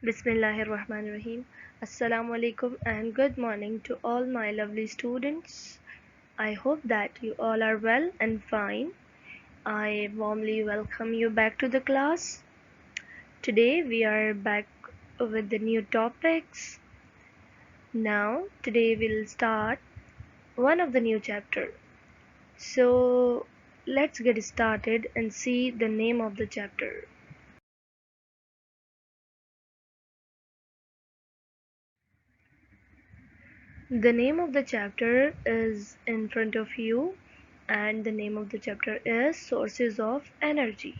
Bismillahirrahmanirrahim. Assalamu alaikum and good morning to all my lovely students. I hope that you all are well and fine. I warmly welcome you back to the class. Today we are back with the new topics. Now, today we'll start one of the new chapter. So, let's get started and see the name of the chapter. The name of the chapter is in front of you, and the name of the chapter is Sources of Energy.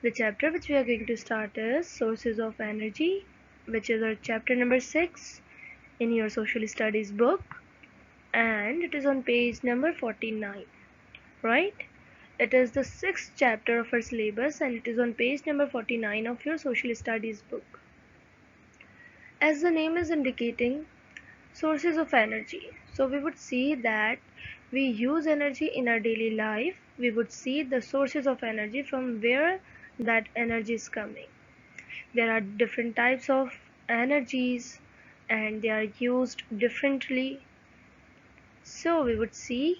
The chapter which we are going to start is Sources of Energy, which is our chapter number 6 in your social studies book, and it is on page number 49, right? It is the 6th chapter of our syllabus, and it is on page number 49 of your social studies book. As the name is indicating, sources of energy. So we would see that we use energy in our daily life. We would see the sources of energy from where that energy is coming. There are different types of energies and they are used differently. So we would see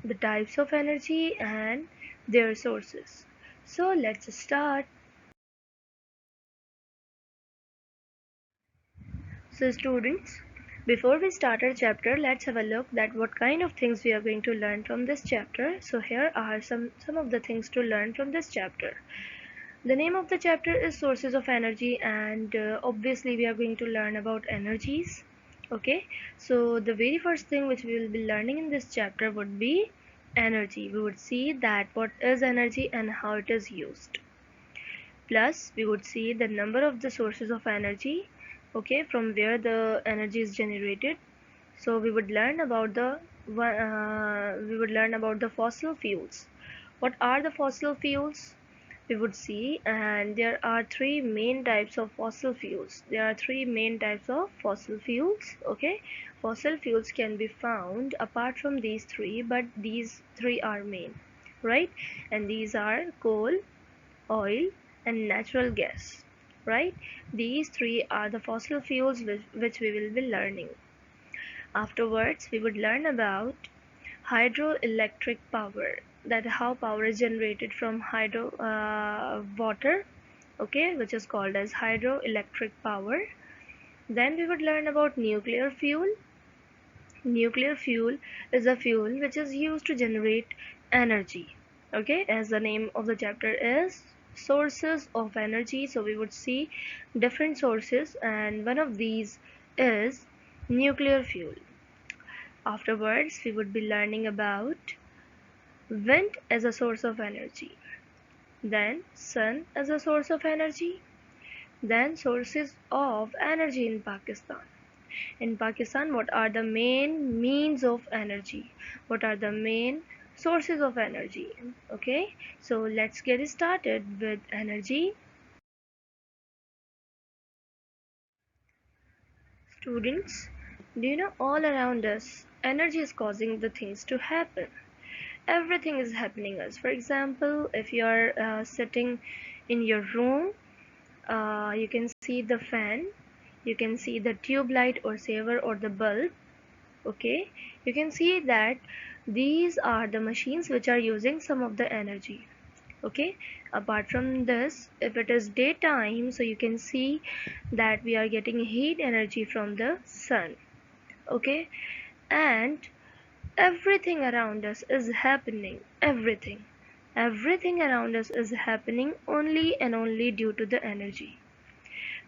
the types of energy and their sources. So let's start. So students, before we start our chapter, let's have a look at what kind of things we are going to learn from this chapter. So here are some of the things to learn from this chapter. The name of the chapter is Sources of Energy, and obviously we are going to learn about energies. Okay, so the very first thing which we will be learning in this chapter would be energy. We would see that what is energy and how it is used. Plus we would see the number of the sources of energy, okay, from where the energy is generated. So we would learn about the fossil fuels. What are the fossil fuels? We would see, and there are three main types of fossil fuels. Okay, fossil fuels can be found apart from these three, but these three are main, right? And these are coal, oil, and natural gas, right? These three are the fossil fuels which we will be learning. Afterwards we would learn about hydroelectric power, that how power is generated from hydro water, okay, which is called as hydroelectric power. Then we would learn about nuclear fuel. Nuclear fuel is a fuel which is used to generate energy, okay, as the name of the chapter is Sources of Energy. So we would see different sources, and one of these is nuclear fuel. Afterwards we would be learning about wind as a source of energy, then sun as a source of energy, then sources of energy in Pakistan. In Pakistan, what are the main means of energy? What are the main sources of energy? Okay, so let's get started with energy. Students, do you know all around us, energy is causing the things to happen. Everything is happening us. For example, if you are sitting in your room, you can see the fan, you can see the tube light or saver or the bulb, okay. You can see that these are the machines which are using some of the energy, okay. Apart from this, if it is daytime, so you can see that we are getting heat energy from the sun, okay. And everything around us is happening, everything around us is happening only and only due to the energy.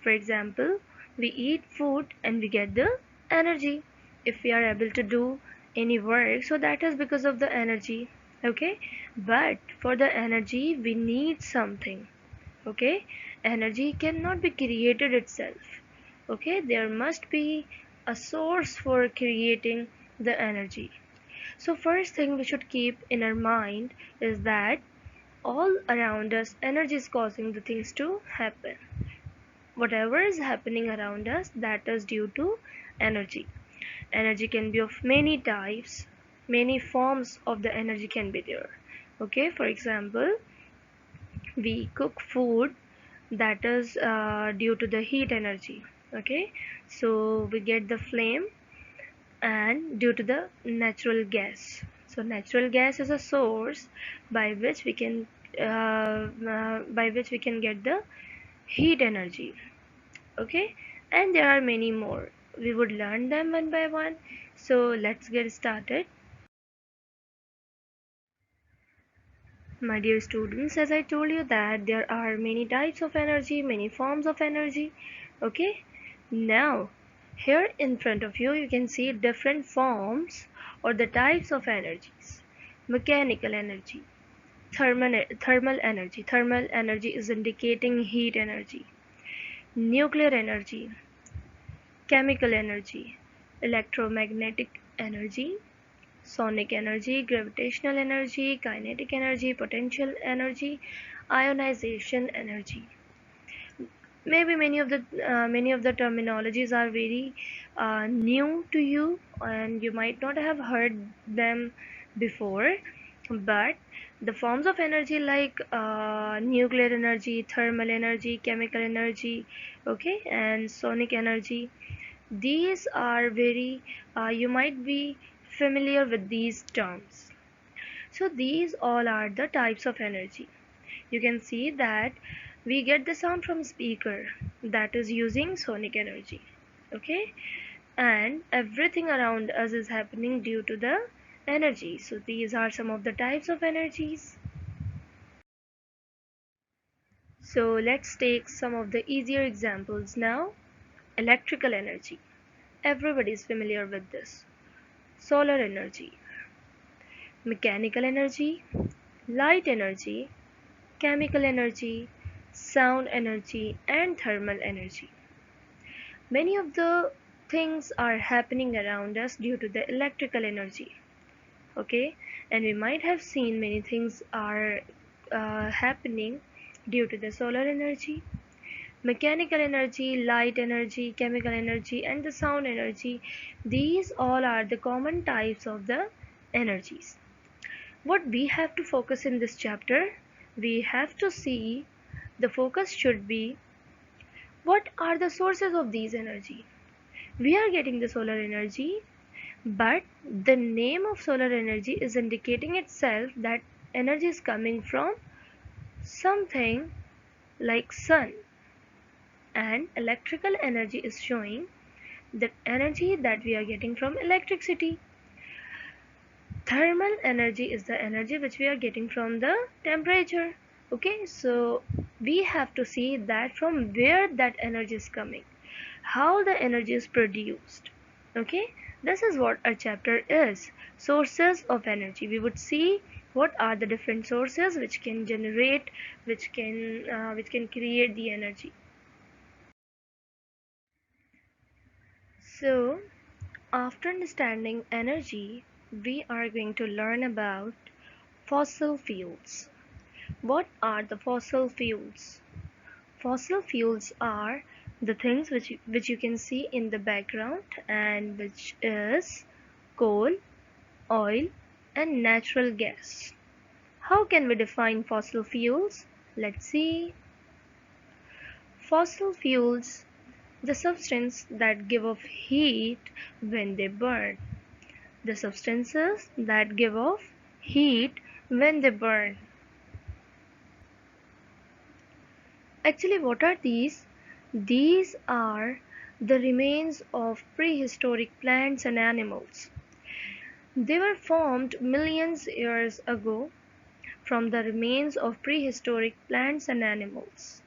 For example, we eat food and we get the energy. If we are able to do any work, so that is because of the energy, okay. But for the energy we need something, okay. Energy cannot be created itself, okay. There must be a source for creating the energy. So first thing we should keep in our mind is that all around us energy is causing the things to happen. Whatever is happening around us, that is due to energy. Energy can be of many types, many forms of the energy can be there, okay. For example, we cook food that is due to the heat energy. Okay, so we get the flame and due to the natural gas. So natural gas is a source by which we can get the heat energy. Okay, and there are many more. We would learn them one by one. So let's get started. My dear students, as I told you that there are many types of energy, many forms of energy. Okay, now here in front of you, you can see different forms or the types of energies. Mechanical energy, thermal energy. Thermal energy is indicating heat energy. Nuclear energy, chemical energy, electromagnetic energy, sonic energy, gravitational energy, kinetic energy, potential energy, ionization energy. Maybe many of the terminologies are very new to you, and you might not have heard them before. But the forms of energy like nuclear energy, thermal energy, chemical energy, okay, and sonic energy, these are very you might be familiar with these terms. So these all are the types of energy. You can see that we get the sound from speaker, that is using sonic energy. Okay, and everything around us is happening due to the energy. So these are some of the types of energies. So let's take some of the easier examples now. Electrical energy, everybody is familiar with this. Solar energy, mechanical energy, light energy, chemical energy, sound energy, and thermal energy. Many of the things are happening around us due to the electrical energy. Okay, and we might have seen many things are happening due to the solar energy, mechanical energy, light energy, chemical energy, and the sound energy. These all are the common types of the energies. What we have to focus in this chapter, we have to see, the focus should be what are the sources of these energy. We are getting the solar energy, but the name of solar energy is indicating itself that energy is coming from something like sun, and electrical energy is showing the energy that we are getting from electricity. Thermal energy is the energy which we are getting from the temperature. Okay, so we have to see that from where that energy is coming, how the energy is produced. Okay, this is what our chapter is, sources of energy. We would see what are the different sources which can generate, which can create the energy. So after understanding energy, we are going to learn about fossil fuels. What are the fossil fuels? Fossil fuels are the things which you can see in the background, and which is coal, oil, and natural gas. How can we define fossil fuels? Let's see. Fossil fuels, the substance that give off heat when they burn. The substances that give off heat when they burn. Actually, what are these? These are the remains of prehistoric plants and animals. They were formed millions years ago from the remains of prehistoric plants and animals.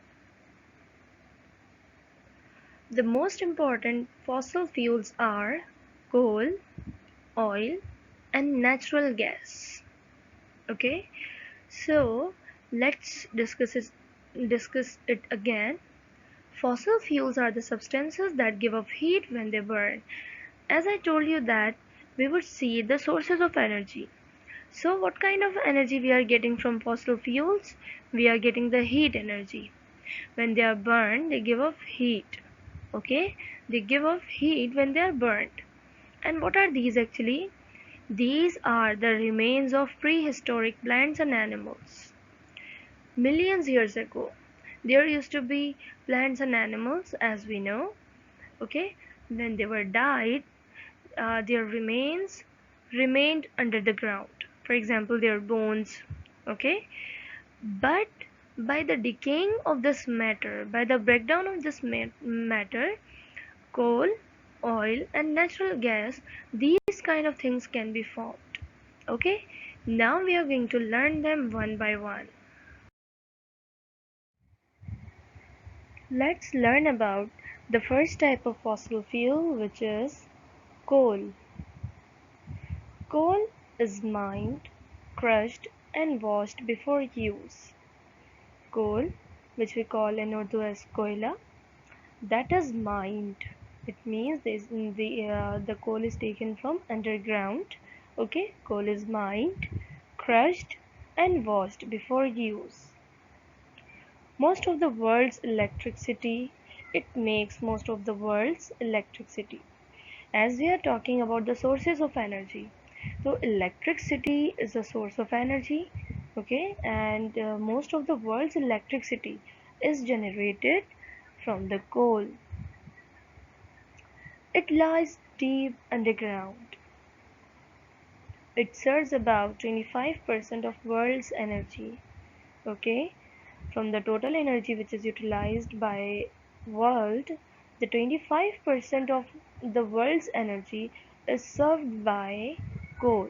The most important fossil fuels are coal, oil, and natural gas. Okay, so let's discuss it again. Fossil fuels are the substances that give off heat when they burn. As I told you that we would see the sources of energy. So what kind of energy we are getting from fossil fuels? We are getting the heat energy. When they are burned, they give off heat. Okay, they give off heat when they are burned. And what are these actually? These are the remains of prehistoric plants and animals. Millions years ago, There used to be plants and animals, as we know. Okay, when they were died, their remains remained under the ground. For example, their bones. Okay, but by the decaying of this matter, by the breakdown of this matter, coal, oil, and natural gas, these kind of things can be formed. Okay, now we are going to learn them one by one. Let's learn about the first type of fossil fuel, which is coal. Coal is mined, crushed, and washed before use. Coal, which we call in Urdu as koila, that is mined. It means the coal is taken from underground. Okay, coal is mined, crushed, and washed before use. Most of the world's electricity, it makes most of the world's electricity. As we are talking about the sources of energy, so electricity is a source of energy. Okay, and most of the world's electricity is generated from the coal. It lies deep underground. It serves about 25% of world's energy. Okay, from the total energy which is utilized by world, the 25% of the world's energy is served by coal.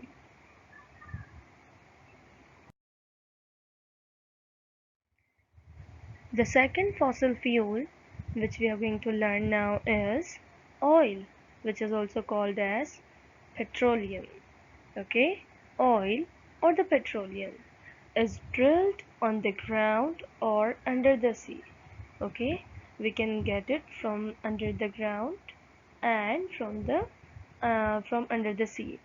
The second fossil fuel which we are going to learn now is oil, which is also called as petroleum. Okay, oil or the petroleum is drilled on the ground or under the sea. Okay, we can get it from under the ground and from under the sea.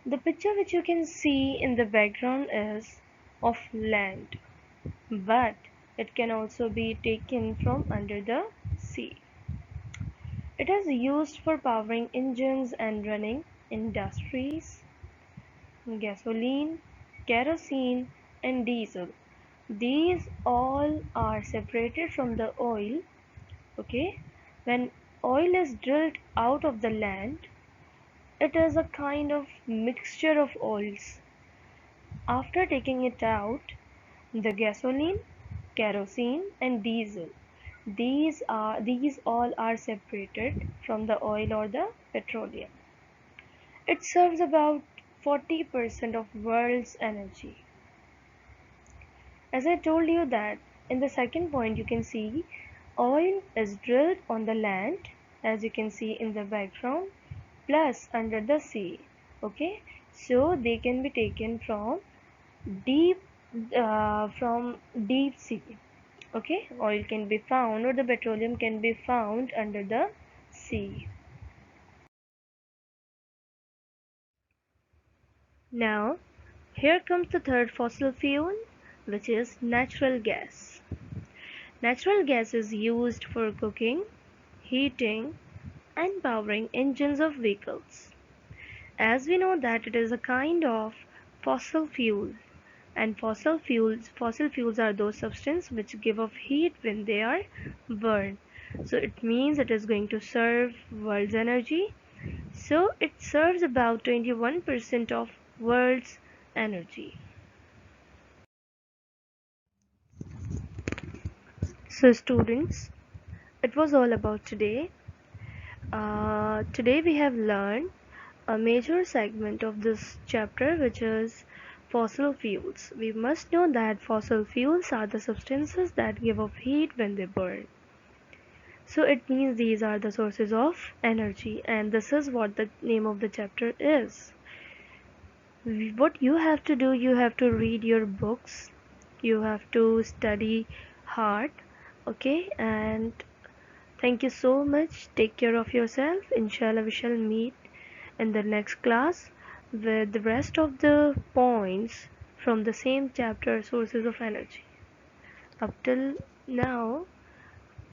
The picture which you can see in the background is of land, but it can also be taken from under the sea. It is used for powering engines and running industries. Gasoline, kerosene, and diesel. These all are separated from the oil. Okay, when oil is drilled out of the land, it is a kind of mixture of oils. After taking it out, the gasoline, kerosene, and diesel, these all are separated from the oil or the petroleum. It serves about 40% of world's energy. As I told you that in the second point you can see oil is drilled on the land, as you can see in the background, plus under the sea. Okay, so they can be taken deep from deep sea. Okay, oil can be found or the petroleum can be found under the sea. Now here comes the third fossil fuel, which is natural gas. Natural gas is used for cooking, heating, and powering engines of vehicles. As we know that it is a kind of fossil fuel, and fossil fuels are those substances which give off heat when they are burned. So it means it is going to serve world's energy. So it serves about 21% of world's energy. So students, it was all about today. Today we have learned a major segment of this chapter, which is fossil fuels. We must know that fossil fuels are the substances that give off heat when they burn. So it means these are the sources of energy, and this is what the name of the chapter is. What you have to do, you have to read your books, you have to study hard. Okay, and thank you so much. Take care of yourself. Inshallah, we shall meet in the next class with the rest of the points from the same chapter, sources of energy. Up till now,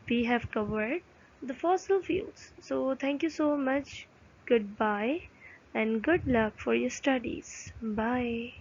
we have covered the fossil fuels. So, thank you so much. Goodbye and good luck for your studies. Bye.